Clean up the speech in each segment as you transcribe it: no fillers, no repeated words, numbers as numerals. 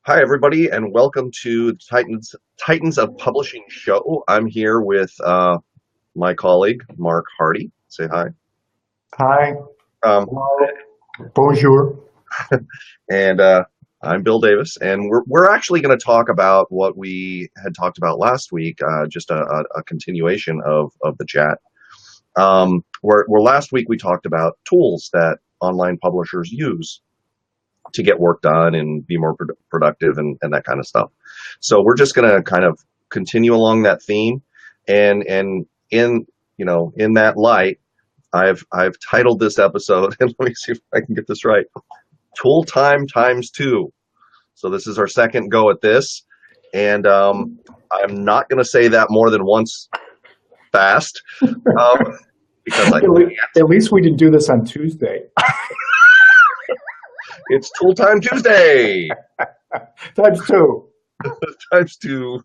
Hi, everybody, and welcome to the Titans of Publishing show. I'm here with my colleague, Marc Harty. Say hi. Hi. Um, Hello. Bonjour. and I'm Bill Davis, and we're actually going to talk about what we had talked about last week, just a continuation of the chat. Where last week we talked about tools that online publishers use to get work done and be more productive and that kind of stuff. So we're just going to kind of continue along that theme, and in that light, I've titled this episode, and let me see if I can get this right. Tool time times two. So this is our second go at this, and I'm not going to say that more than once fast, because I can't. At least we didn't do this on Tuesday. It's Tool Time Tuesday. Times two. Times two.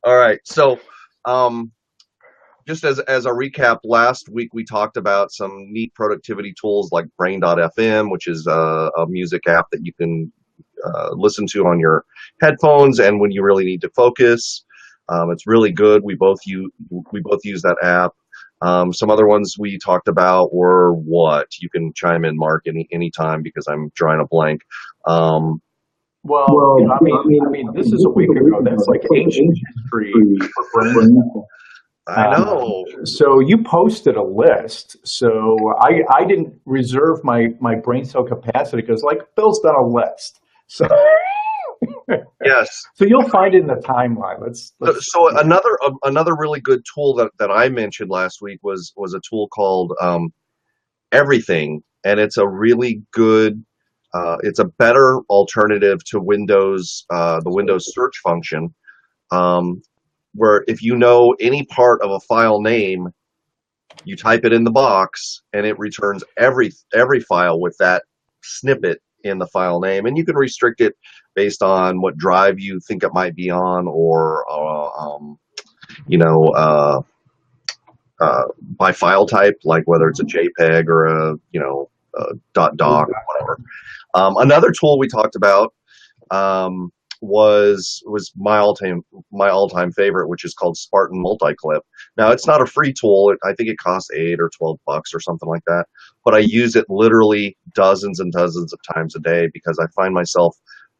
All right. So, just as a recap, last week we talked about some neat productivity tools like Brain.fm, which is a music app that you can listen to on your headphones, and when you really need to focus, it's really good. We both use that app. Some other ones we talked about were what? You can chime in, Marc, any time because I'm drawing a blank. I mean, this is a week ago. That's like ancient history for brain. I know. So you posted a list. So I didn't reserve my brain cell capacity because, like, Bill's done a list. So Yes. so you'll find it in the timeline. So another really good tool that I mentioned last week was a tool called Everything, and it's a really good. It's a better alternative to Windows, the Windows search function, where if you know any part of a file name, you type it in the box, and it returns every file with that snippet in the file name, and you can restrict it based on what drive you think it might be on, or by file type, like whether it's a JPEG or a .doc or whatever. Another tool we talked about was my all-time favorite, which is called Spartan Multiclip. Now, it's not a free tool. I think it costs $8 or $12 or something like that. But I use it literally dozens and dozens of times a day because I find myself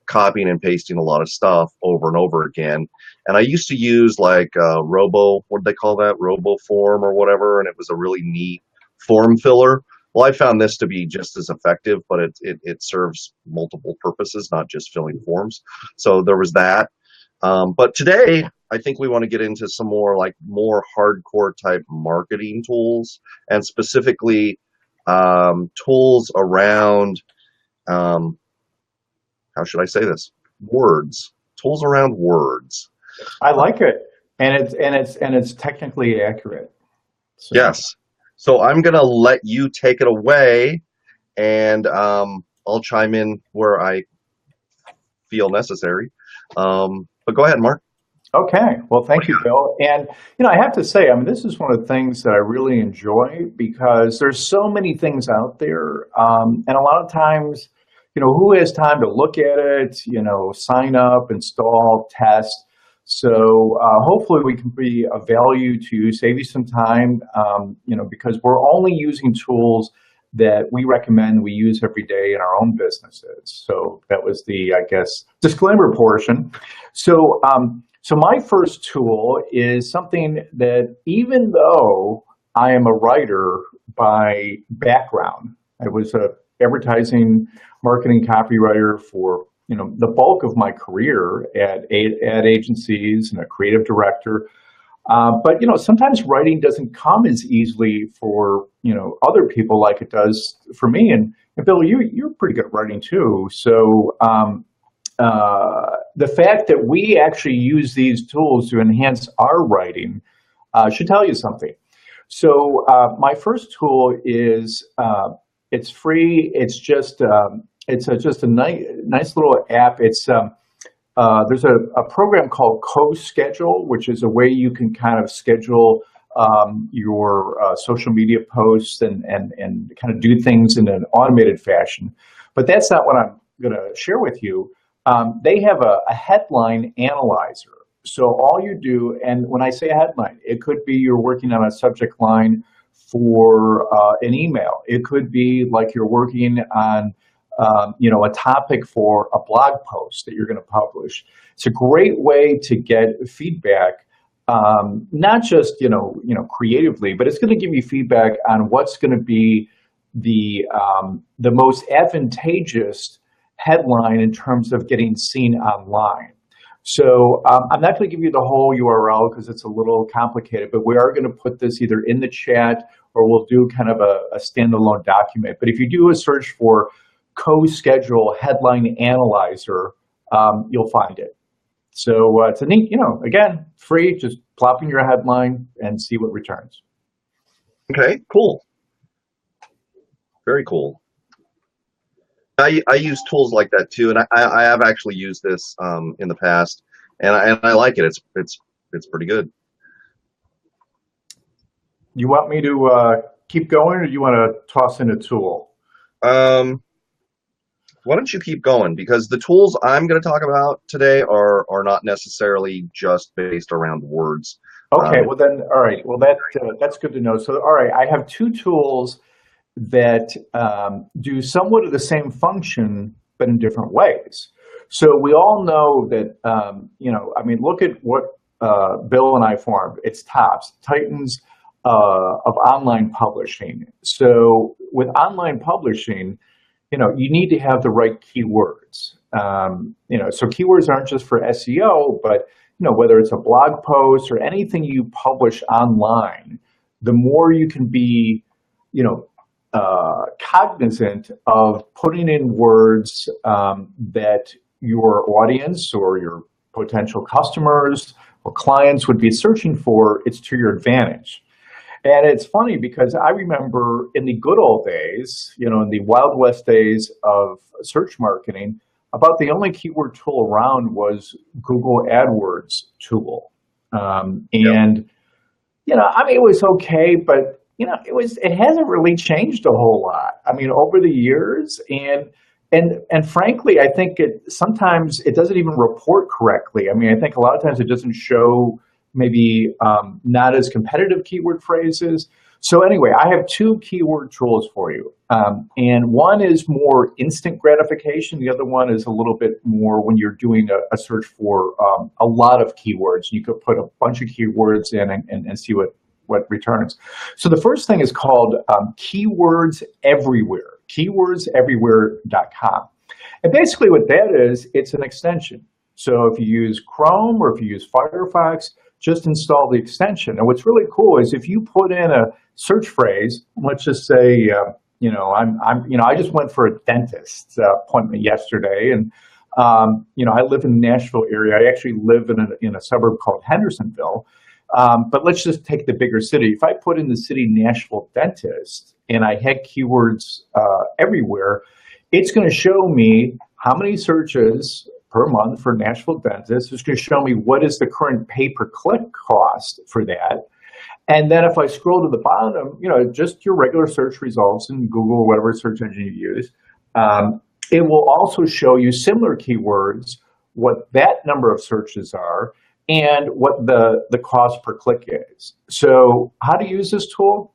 copying and pasting a lot of stuff over and over again. And I used to use what did they call that? RoboForm or whatever, and it was a really neat form filler. Well, I found this to be just as effective, but it serves multiple purposes, not just filling forms. So there was that. But today, I think we want to get into some more hardcore type marketing tools, and specifically tools around, how should I say this? Words. Tools around words. I like it, and it's technically accurate. So. Yes. So I'm going to let you take it away, and I'll chime in where I feel necessary. But go ahead, Marc. Okay. Well, thank you, Bill. And, I have to say, I mean, this is one of the things that I really enjoy because there's so many things out there. And a lot of times, who has time to look at it, sign up, install, test. So hopefully we can be of value to save you some time, because we're only using tools that we recommend we use every day in our own businesses. So that was the, I guess, disclaimer portion. So my first tool is something that, even though I am a writer by background, I was a advertising marketing copywriter for the bulk of my career at ad agencies and a creative director. But sometimes writing doesn't come as easily for other people like it does for me. And Bill, you're pretty good at writing too. So the fact that we actually use these tools to enhance our writing should tell you something. So my first tool is it's free. It's just just a nice little app. It's there's a program called CoSchedule, which is a way you can kind of schedule your social media posts and kind of do things in an automated fashion. But that's not what I'm going to share with you. They have a headline analyzer. So all you do, and when I say a headline, it could be you're working on a subject line for an email. It could be like you're working on, a topic for a blog post that you're going to publish. It's a great way to get feedback, not just creatively, but it's going to give you feedback on what's going to be the most advantageous headline in terms of getting seen online. So I'm not going to give you the whole URL because it's a little complicated, but we are going to put this either in the chat or we'll do kind of a standalone document. But if you do a search for co-schedule headline analyzer, you'll find it. So it's a neat, again, free, just plop in your headline and see what returns. Okay, cool. Very cool. I use tools like that too, and I have actually used this in the past, and I like it. It's pretty good. You want me to keep going, or do you want to toss in a tool? Why don't you keep going? Because the tools I'm going to talk about today are not necessarily just based around words. Okay, well then, all right. Well, that's good to know. So, all right, I have two tools that do somewhat of the same function, but in different ways. So we all know that, look at what Bill and I formed. It's TOPS, Titans of Online Publishing. So with online publishing, you need to have the right keywords. So keywords aren't just for SEO, but whether it's a blog post or anything you publish online, the more you can be, cognizant of putting in words that your audience or your potential customers or clients would be searching for, it's to your advantage. And it's funny because I remember in the good old days, in the Wild West days of search marketing, about the only keyword tool around was Google AdWords tool. Yep. It was okay, but it hasn't really changed a whole lot. Over the years, and frankly, I think sometimes it doesn't even report correctly. I think a lot of times it doesn't show maybe not as competitive keyword phrases. So anyway, I have two keyword tools for you. And one is more instant gratification. The other one is a little bit more when you're doing a search for a lot of keywords. You could put a bunch of keywords in and see what returns. So the first thing is called Keywords Everywhere, keywordseverywhere.com. And basically what that is, it's an extension. So if you use Chrome or if you use Firefox, just install the extension. And what's really cool is if you put in a search phrase, let's just say, I just went for a dentist appointment yesterday, and I live in the Nashville area. I actually live in a suburb called Hendersonville. But let's just take the bigger city. If I put in the city Nashville dentist and I had keywords everywhere, it's going to show me how many searches per month for Nashville dentist. It's going to show me what is the current pay-per-click cost for that. And then if I scroll to the bottom, just your regular search results in Google or whatever search engine you use, it will also show you similar keywords, what that number of searches are, and what the cost per click is. So how to use this tool?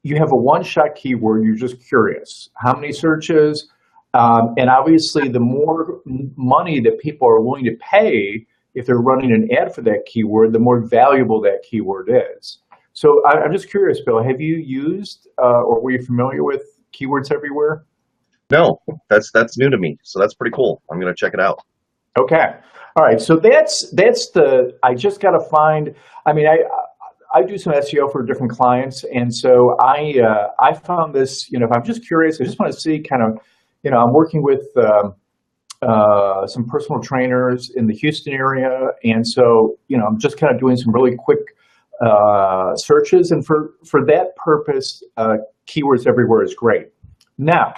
You have a one-shot keyword. You're just curious. How many searches? And obviously, the more money that people are willing to pay if they're running an ad for that keyword, the more valuable that keyword is. So I'm just curious, Bill, have you used or were you familiar with Keywords Everywhere? No, that's new to me, so that's pretty cool. I'm going to check it out. Okay. All right. So I just got to find, I do some SEO for different clients. And so I found this, if I'm just curious, I just want to see kind of, I'm working with some personal trainers in the Houston area. And so, I'm just kind of doing some really quick searches. And for that purpose, Keywords Everywhere is great. Now,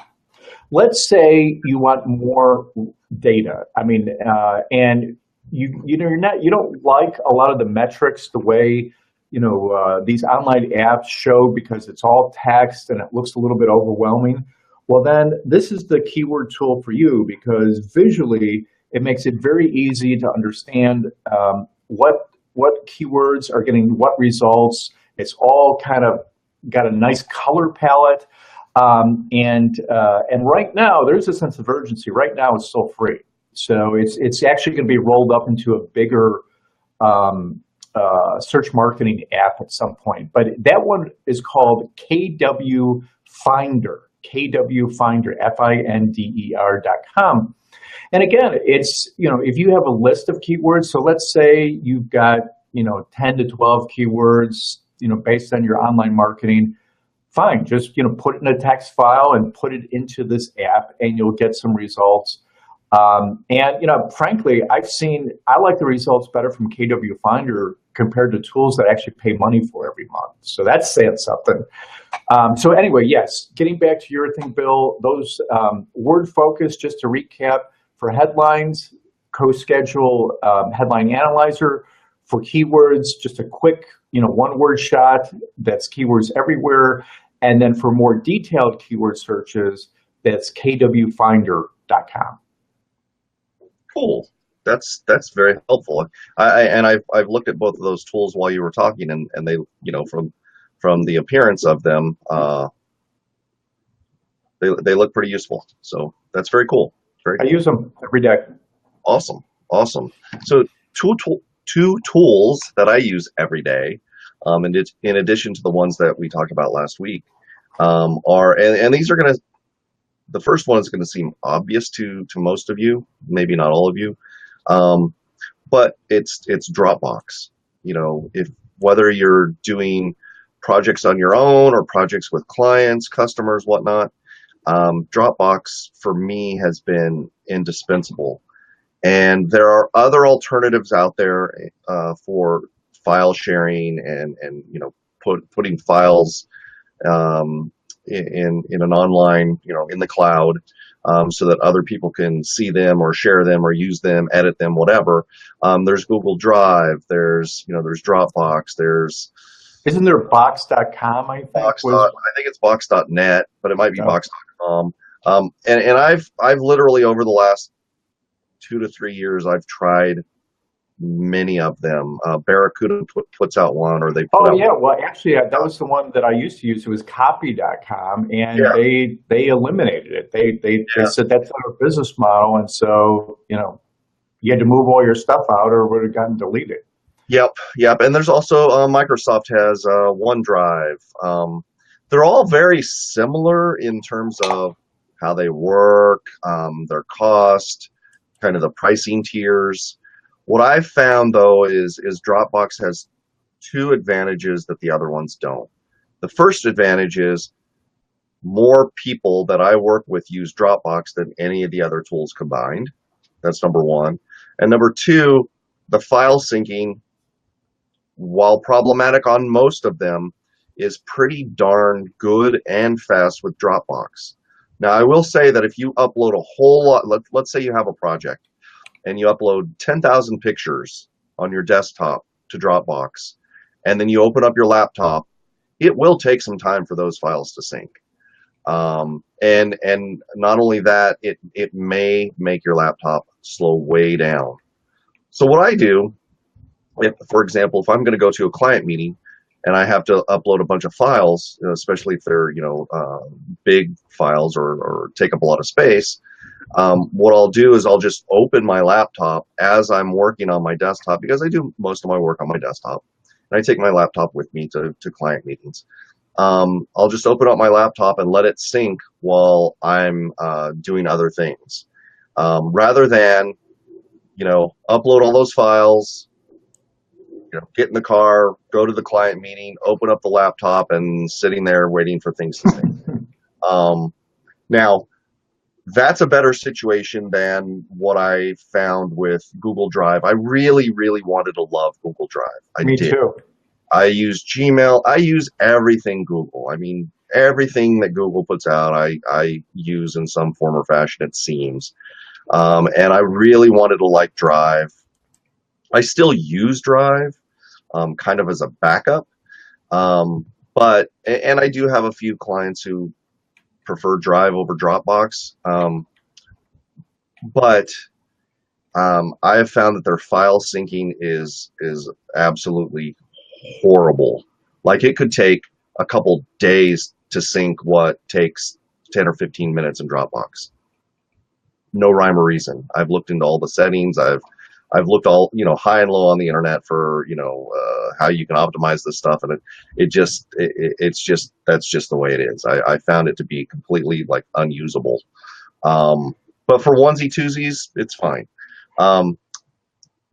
let's say you want more data. And you don't like a lot of the metrics the way these online apps show because it's all text and it looks a little bit overwhelming. Well, then this is the keyword tool for you because visually It makes it very easy to understand what keywords are getting what results. It's all kind of got a nice color palette. And right now, there's a sense of urgency. Right now, it's still free, so it's actually going to be rolled up into a bigger search marketing app at some point. But that one is called KW Finder. KW Finder, FINDER.com. And again, it's, if you have a list of keywords, so let's say you've got, 10 to 12 keywords, based on your online marketing, fine, just, put it in a text file and put it into this app and you'll get some results. And frankly, I like the results better from KW Finder compared to tools that I actually pay money for every month. So that's saying something. So anyway, yes, getting back to your thing, Bill, those word focus, just to recap, for headlines, co-schedule headline analyzer. For keywords, just a quick, one word shot that's keywords everywhere. And then for more detailed keyword searches, that's kwfinder.com. Cool. That's very helpful. I've looked at both of those tools while you were talking, and they, from the appearance of them, they look pretty useful. So that's very cool. I use them every day. Awesome. So two tools that I use every day, and it's in addition to the ones that we talked about last week, and these are going to. The first one is going to seem obvious to most of you, maybe not all of you, but it's Dropbox. If whether you're doing projects on your own or projects with clients, customers, whatnot, Dropbox for me has been indispensable. And there are other alternatives out there for file sharing and putting files in an online, in the cloud, so that other people can see them or share them or use them, edit them, whatever. There's Google Drive. There's Dropbox. There's Isn't there box.com, I think? I think it's box.net, but it might be No. box.com. And I've literally over the last 2 to 3 years, I've tried many of them. Barracuda puts out one, or they put Oh out. yeah, well actually that was the one that I used to use. It was copy.com, and Yeah. they eliminated it. They Yeah. said that's not a business model, and so you had to move all your stuff out or it would have gotten deleted. Yep. And there's also Microsoft has OneDrive. They're all very similar in terms of how they work, their cost, kind of the pricing tiers. What I've found though is Dropbox has two advantages that the other ones don't. The first advantage is more people that I work with use Dropbox than any of the other tools combined. That's number one. And number two, the file syncing, while problematic on most of them, is pretty darn good and fast with Dropbox. Now, I will say that if you upload a whole lot, let's say you have a project and you upload 10,000 pictures on your desktop to Dropbox, and then you open up your laptop, it will take some time for those files to sync. And not only that, it may make your laptop slow way down. So what I do, for example, if I'm going to go to a client meeting and I have to upload a bunch of files, especially if they're big files or take up a lot of space, what I'll do is I'll just open my laptop as I'm working on my desktop, because I do most of my work on my desktop, and I take my laptop with me to client meetings. I'll just open up my laptop and let it sync while I'm doing other things, rather than upload all those files, get in the car, go to the client meeting, open up the laptop, and sitting there waiting for things to sync. Now, that's a better situation than what I found with Google Drive. I really, really wanted to love Google Drive. Me too. I use Gmail. I use everything Google. I mean, everything that Google puts out, I use in some form or fashion, it seems. And I really wanted to like Drive. I still use Drive, kind of as a backup. And I do have a few clients who prefer Drive over Dropbox. But I have found that their file syncing is absolutely horrible. Like it could take a couple days to sync what takes 10 or 15 minutes in Dropbox. No rhyme or reason. I've looked into all the settings. I've looked all, high and low on the internet for, how you can optimize this stuff, and it's just that's just the way it is. I found it to be completely like unusable. But for onesie twosies, it's fine. Um,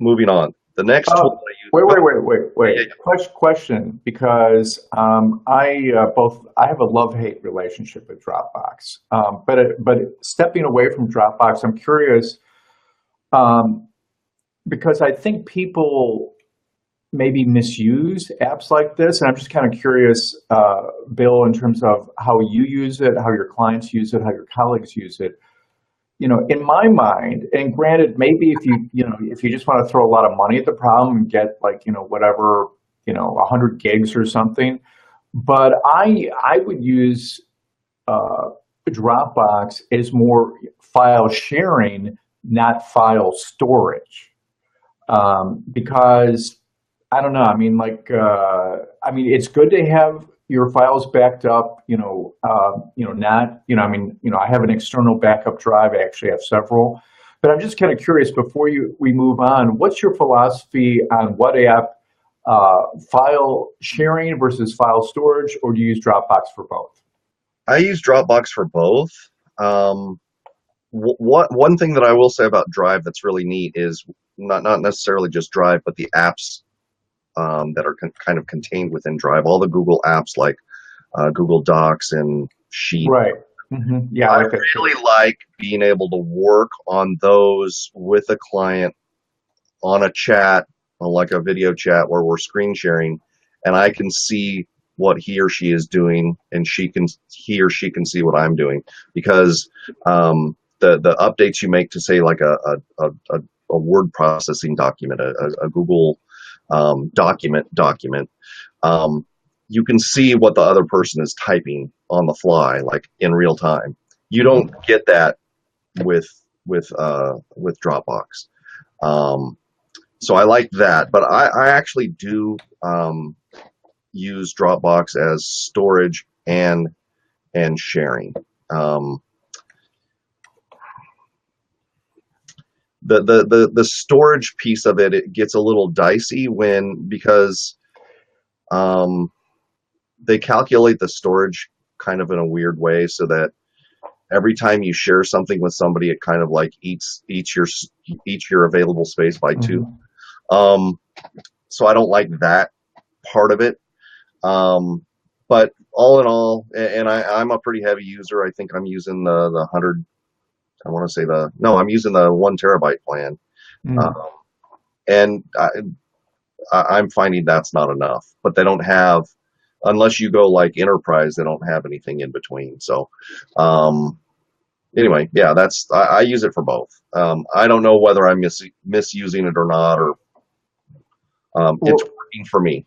moving on. The next tool Oh, I use. wait, Oh, wait, wait, wait, yeah, wait. Question, because I have a love-hate relationship with Dropbox. But stepping away from Dropbox, I'm curious, um, because I think people maybe misuse apps like this, and I'm just kind of curious, Bill, in terms of how you use it, how your clients use it, how your colleagues use it. In my mind, and granted, maybe if you just want to throw a lot of money at the problem and get like, whatever, 100 gigs or something, but I would use uh, Dropbox as more file sharing, not file storage, because I don't know. I mean, it's good to have your files backed up. Not. I have an external backup drive. I actually have several, but I'm just kind of curious. Before we move on, what's your philosophy on what app, file sharing versus file storage, or do you use Dropbox for both? I use Dropbox for both. Um, one thing that I will say about Drive that's really neat is not necessarily just Drive, but the apps that are kind of contained within Drive. All the Google apps like Google Docs and Sheet. Right. Yeah, I I like that too. really like being able to work on those with a client on a chat, on like a video chat where we're screen sharing, and I can see what he or she is doing, and he or she can see what I'm doing, because the updates you make to, say, like a word processing document, a Google document, um, you can see what the other person is typing on the fly, like in real time. You don't get that with with Dropbox. Um, so I like that, but I actually do use Dropbox as storage and sharing. Um, the storage piece of it gets a little dicey because um, they calculate the storage kind of in a weird way, so that every time you share something with somebody, it kind of like eats your available space by two. Mhm. Um, so I don't like that part of it. Um, but all in all, and I'm a pretty heavy user. I think I'm using the 100. I want to say the no, I'm using the 1 terabyte plan, um, Mm. and I'm finding that's not enough. But they don't have, unless you go like enterprise, they don't have anything in between. So um, anyway, yeah, I use it for both. I don't know whether I'm misusing it or not, or it's Well, working for me.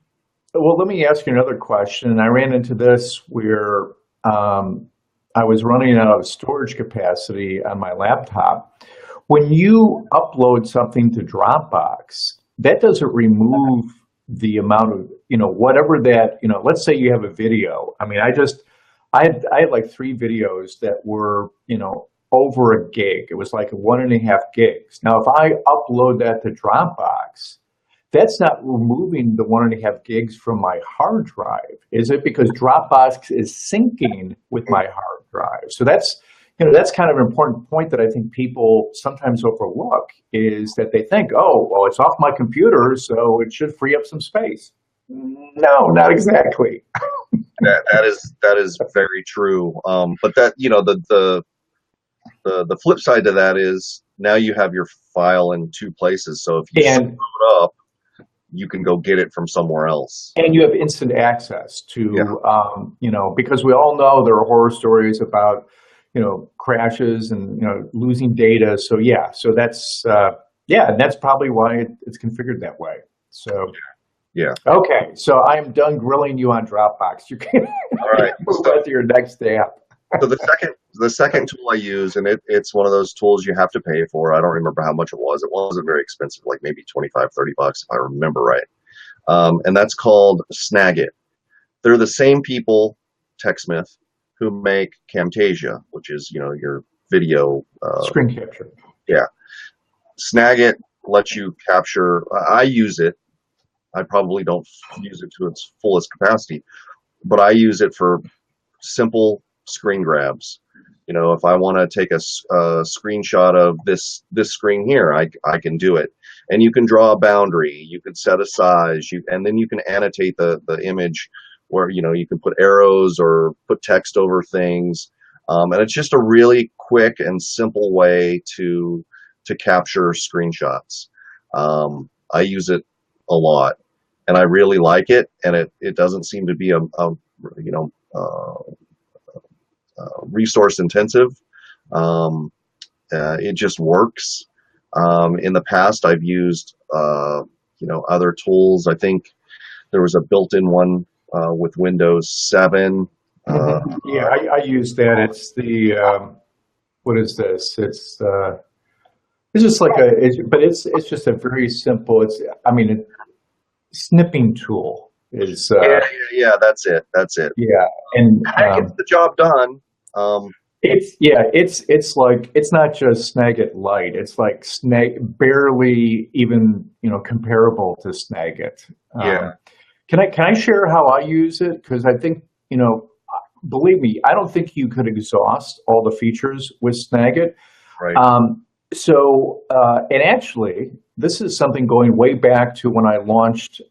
Well, let me ask you another question. I ran into this where um, I was running out of storage capacity on my laptop. When you upload something to Dropbox, that doesn't remove the amount of, whatever that, let's say you have a video. I mean, I had like three videos that were, over a gig. It was like 1.5 gigs. Now, if I upload that to Dropbox, that's not removing the 1.5 gigs from my hard drive, is it? Because Dropbox is syncing with my hard drive. So that's kind of an important point that I think people sometimes overlook, is that they think, oh, well, it's off my computer, so it should free up some space. No, not exactly. That is very true. But that, the flip side to that is now you have your file in two places. So if you screw And it up, you can go get it from somewhere else. and you have instant access Yeah, to, because we all know there are horror stories about, crashes and, losing data. So yeah, so yeah, and that's probably why it's configured that way. So, yeah. okay, so I'm done grilling you on Dropbox. You can All right. move on to your next app. So the second tool I use, and it's one of those tools you have to pay for. I don't remember how much it was. It wasn't very expensive, like maybe 25, $30 if I remember right. And that's called Snagit. They're the same people, TechSmith, who make Camtasia, which is your video. Screen capture. Yeah, Snagit lets you capture. I use it. I probably don't use it to its fullest capacity, but I use it for simple screen grabs. If I want to take a screenshot of this screen here, I can do it. And you can draw a boundary. You can set a size. And then you can annotate the image, where you can put arrows or put text over things. And it's just a really quick and simple way to capture screenshots. I use it a lot, and I really like it. And it doesn't seem to be a resource intensive. It just works. In the past, I've used other tools. I think there was a built-in one with Windows 7. Yeah, I use that. It's the what is this? It's just like but it's just a very simple. I mean, snipping tool is. Yeah. That's it. That's it. Yeah, and That gets the job done. it's like it's not just Snagit Lite. It's like barely even comparable to Snagit. Yeah. Can I share how I use it? Because I think believe me, I don't think you could exhaust all the features with Snagit. Right. And actually, this is something going way back to when I launched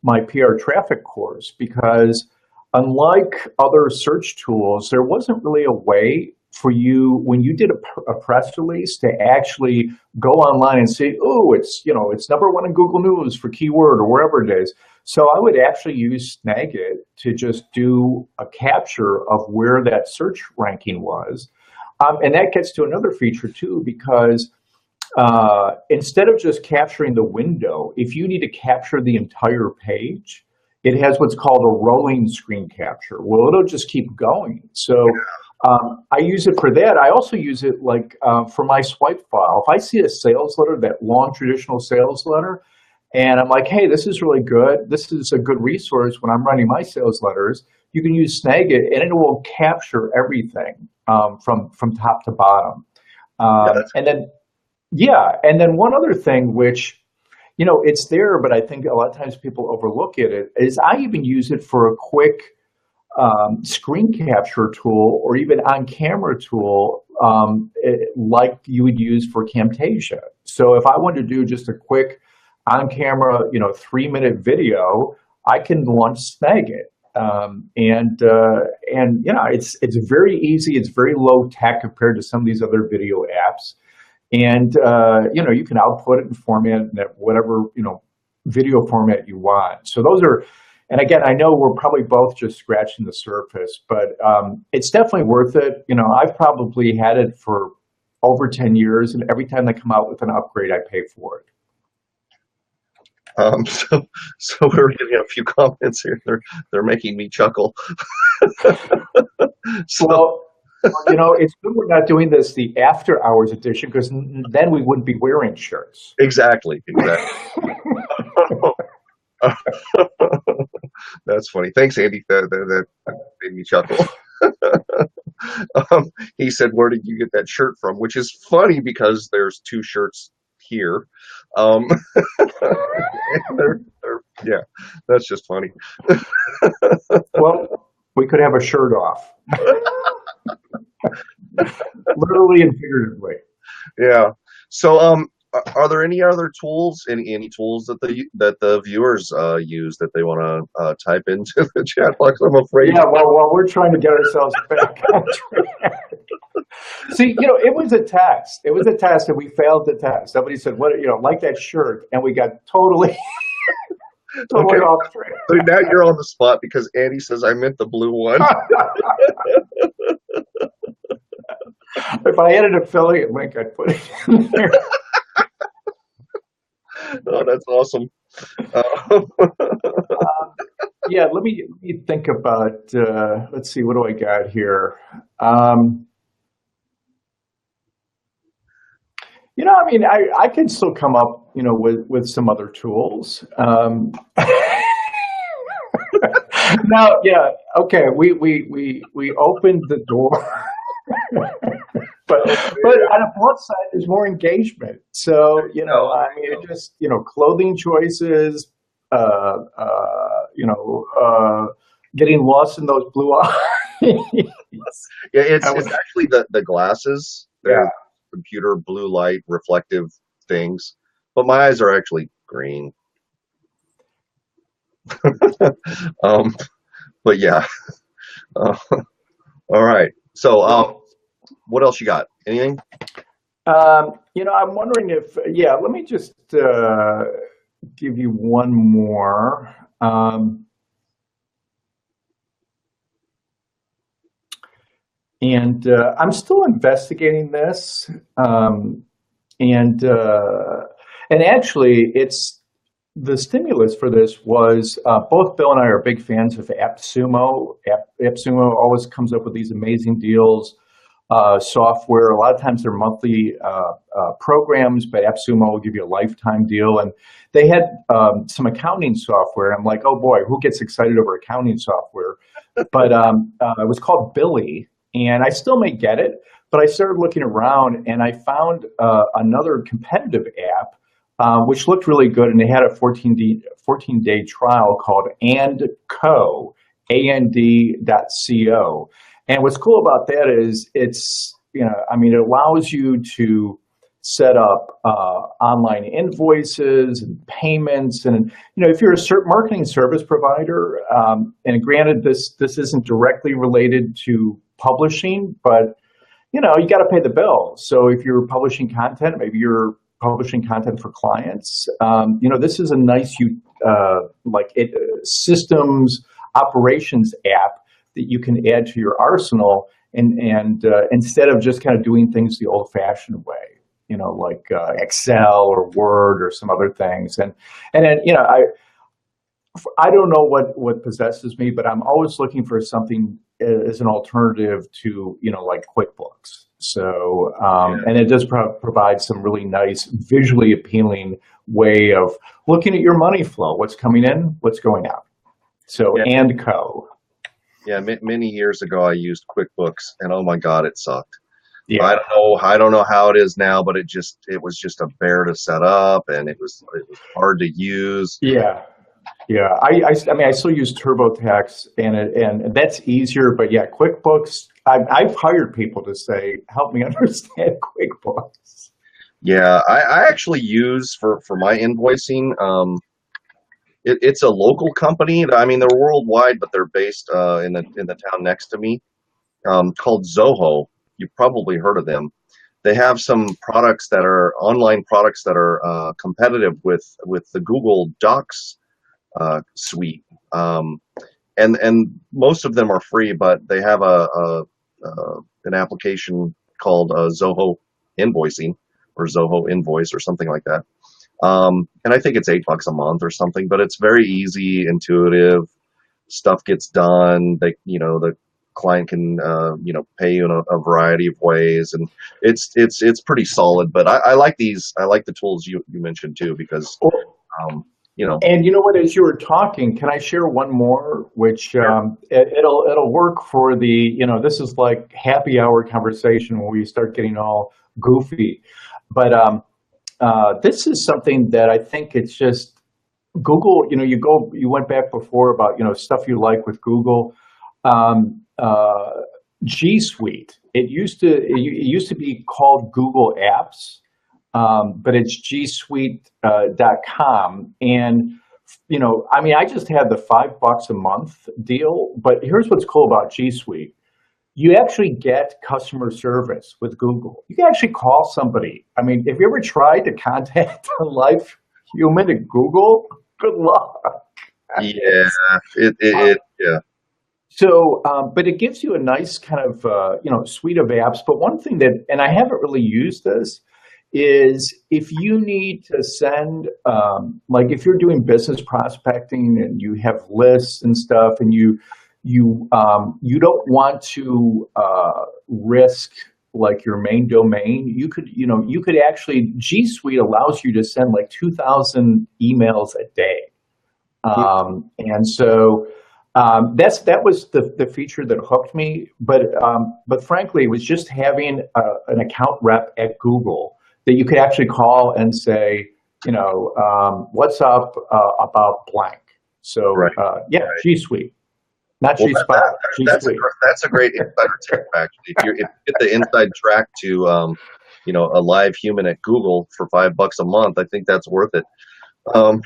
my PR traffic course, because unlike other search tools, there wasn't really a way for you, when you did a press release, to actually go online and say, oh, it's number one in Google News for keyword or wherever it is. So I would actually use Snagit to just do a capture of where that search ranking was. And that gets to another feature too, because instead of just capturing the window, if you need to capture the entire page, it has what's called a rolling screen capture. Well, it'll just keep going. So I use it for that. I also use it for my swipe file. If I see a sales letter, that long traditional sales letter, and I'm like, hey, this is really good. This is a good resource when I'm writing my sales letters. You can use Snagit, and it will capture everything from top to bottom. And then one other thing, which it's there, but I think a lot of times people overlook it, is I even use it for a quick screen capture tool, or even on-camera tool, like you would use for Camtasia. So if I wanted to do just a quick on-camera, 3-minute video, I can launch Snagit. It's very easy. It's very low tech compared to some of these other video apps. And, you can output it and format it in whatever, video format you want. So those are, and again, I know we're probably both just scratching the surface, but it's definitely worth it. I've probably had it for over 10 years, and every time they come out with an upgrade, I pay for it. So we're getting a few comments here. They're making me chuckle. So, it's good we're not doing the after hours edition, because then we wouldn't be wearing shirts. Exactly. That's funny. Thanks, Andy. That made me chuckle. He said, "Where did you get that shirt from?" Which is funny because there's two shirts here. Yeah, that's just funny. Well, we could have a shirt off. Literally and figuratively. Yeah. So, are there any other tools, any tools that the viewers use that they want to type into the chat box? I'm afraid. Yeah. Well, while we're trying to get ourselves back on track. See, it was a test. It was a test, and we failed the test. Somebody said, "What, like that shirt," and we got totally okay. Off track. So now you're on the spot because Andy says I meant the blue one. If I had an affiliate link, I'd put it in there. Oh, that's awesome. let me think about. Let's see, what do I got here? Um, I mean, I can still come up, with some other tools. Now, yeah, okay, we opened the door, but on the plus side, there's more engagement. So, I mean, it just, clothing choices, getting lost in those blue eyes. Yeah, I it's was, actually the glasses. They're yeah. computer blue light reflective things, but my eyes are actually green. um, but yeah. Uh, all right. So, what else you got? Anything? I'm wondering if, let me just give you one more. And I'm still investigating this. And actually, it's the stimulus for this was both Bill and I are big fans of AppSumo. AppSumo always comes up with these amazing deals. Software. A lot of times they're monthly programs, but AppSumo will give you a lifetime deal. And they had some accounting software. I'm like, oh boy, who gets excited over accounting software? But it was called Billy, and I still may get it. But I started looking around, and I found another competitive app, which looked really good, and they had a 14-day trial called and.co. And what's cool about that is I mean, it allows you to set up online invoices and payments. And, if you're a marketing service provider, and granted, this isn't directly related to publishing, but, you got to pay the bill. So if you're publishing content, maybe you're publishing content for clients, this is a nice, systems operations app that you can add to your arsenal, and instead of just kind of doing things the old-fashioned way, like Excel or Word or some other things. And then, I don't know what possesses me, but I'm always looking for something as an alternative to, like QuickBooks. So, Yeah. and it does provide some really nice, visually appealing way of looking at your money flow, what's coming in, what's going out. So, Yeah. and co. Yeah. Many years ago, I used QuickBooks, and oh my God, it sucked. I Yeah. don't know. I don't know how it is now, but it was just a bear to set up, and it was hard to use. Yeah. Yeah, I mean, I still use TurboTax, and that's easier. But yeah, QuickBooks. I've hired people to say, "Help me understand QuickBooks." Yeah, I actually use for my invoicing. It's a local company. I mean, they're worldwide, but they're based in the town next to me, called Zoho. You've probably heard of them. They have some products that are online products that are competitive with the Google Docs suite, and most of them are free, but they have an application called Zoho Invoicing or Zoho Invoice or something like that. And I think it's $8 a month or something, but it's very easy, intuitive. Stuff gets done. The client can, pay you in a variety of ways, and it's pretty solid. But I like these. I like the tools you mentioned too, because Well, um, you know, and you know what? As you were talking, can I share one more? Which sure. it'll work for the this is like happy hour conversation when we start getting all goofy, but this is something that I think it's just Google. You went back before about stuff you like with Google. Um, uh, G Suite. It used to be called Google Apps, but it's gsuite.com. And, I mean, I just had the $5 a month deal, but here's what's cool about G Suite. You actually get customer service with Google. You can actually call somebody. I mean, have you ever tried to contact a live human at Google? Good luck. Yeah, yeah. So, but it gives you a nice kind of suite of apps. But one thing that, and I haven't really used this, is if you need to send, like if you're doing business prospecting and you have lists and stuff, and you don't want to risk like your main domain, you could actually, G Suite allows you to send like 2,000 emails a day. And so that was the feature that hooked me. But frankly, it was just having an account rep at Google that you could actually call and say, what's up about blank. So Right. yeah, Right. G Suite, not Well, G Spot, G Suite. that's a great insider tip, actually. If you get the inside track to a live human at Google for $5 a month, I think that's worth it.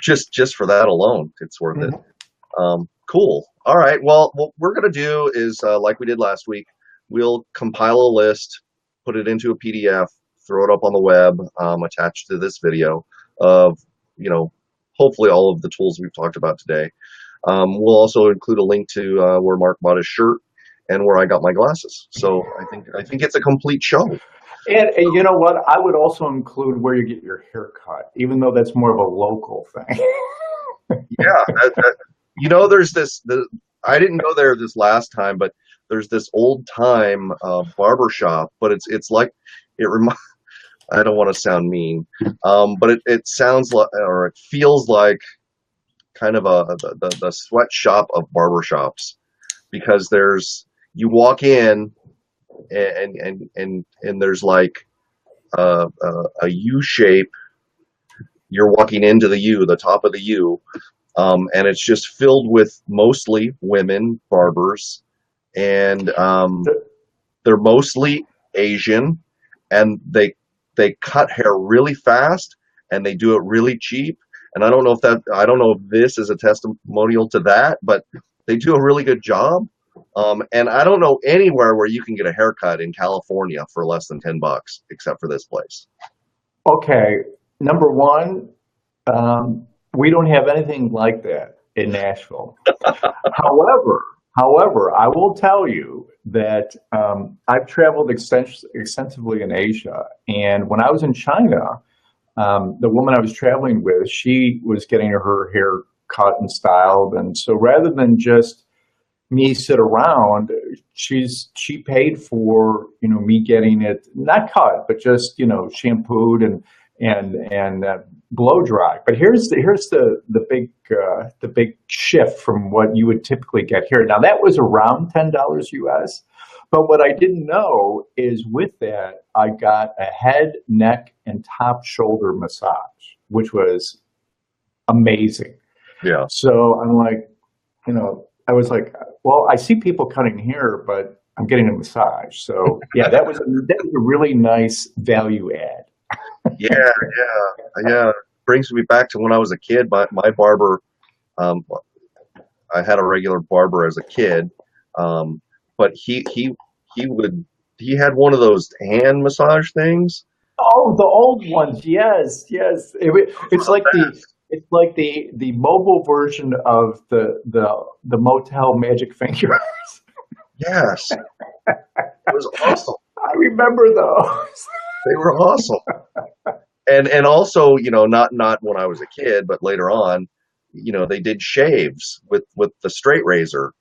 Just for that alone, it's worth it. Mhm. Cool. All right. Well, what we're gonna do is like we did last week. We'll compile a list, put it into a PDF, throw it up on the web, attached to this video of hopefully all of the tools we've talked about today. We'll also include a link to where Mark bought his shirt and where I got my glasses. So I think it's a complete show. And you know what? I would also include where you get your hair cut, even though that's more of a local thing. Yeah, there's I didn't go there this last time, but there's this old time barber shop, but it's like it reminds. I don't want to sound mean, but it sounds like, or it feels like kind of the sweatshop of barbershops, because you walk in and there's like a U shape. You're walking into the top of the U, and it's just filled with mostly women barbers, and they're mostly Asian, and they cut hair really fast, and they do it really cheap. And I don't know if this is a testimonial to that, but they do a really good job. And I don't know anywhere where you can get a haircut in California for less than $10, except for this place. Okay, number one, we don't have anything like that in Nashville. However, I will tell you that I've traveled extensively in Asia, and when I was in China, the woman I was traveling with, she was getting her hair cut and styled, and so rather than just me sit around, she paid for me getting it not cut, but just shampooed and blow dry. But here's the big shift from what you would typically get here. Now that was around $10 US, but what I didn't know is with that I got a head, neck, and top shoulder massage, which was amazing. Yeah. So I'm like, I was like, well, I see people cutting hair, but I'm getting a massage. So yeah, that was a really nice value add. Yeah. Brings me back to when I was a kid. My barber, I had a regular barber as a kid, but he had one of those hand massage things. Oh, the old ones, yes. It's like the mobile version of the Motel Magic Fingers. Yes, it was awesome. I remember those. They were awesome. And also, not when I was a kid, but later on, they did shaves with the straight razor.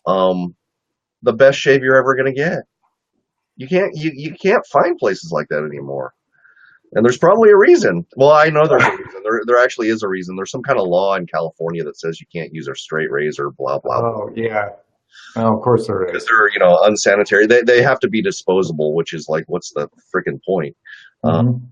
The best shave you're ever going to get. You can't find places like that anymore. And there's probably a reason. Well, I know there's a reason. There actually is a reason. There's some kind of law in California that says you can't use a straight razor, blah, blah, blah. Oh, yeah. Oh, of course there is. Because they're, unsanitary. They have to be disposable, which is like, what's the freaking point? Mm-hmm.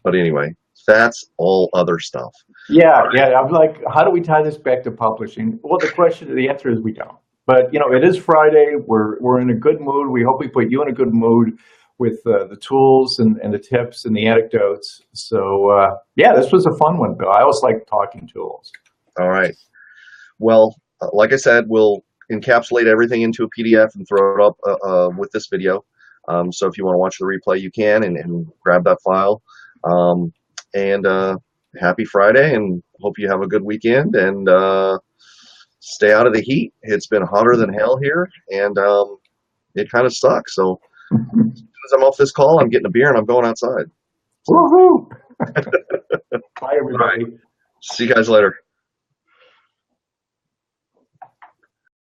But anyway, that's all other stuff. Yeah. I'm like, how do we tie this back to publishing? Well, the answer is we don't. But it is Friday. We're in a good mood. We hope we put you in a good mood with the tools and the tips and the anecdotes. So yeah, this was a fun one, Bill. I always like talking tools. All right. Well, like I said, we'll encapsulate everything into a PDF and throw it up with this video. So if you want to watch the replay, you can and grab that file. And happy Friday, and hope you have a good weekend, and stay out of the heat. It's been hotter than hell here, and it kind of sucks. So as soon as I'm off this call, I'm getting a beer and I'm going outside. Woohoo! Bye, All right. everybody. See you guys later.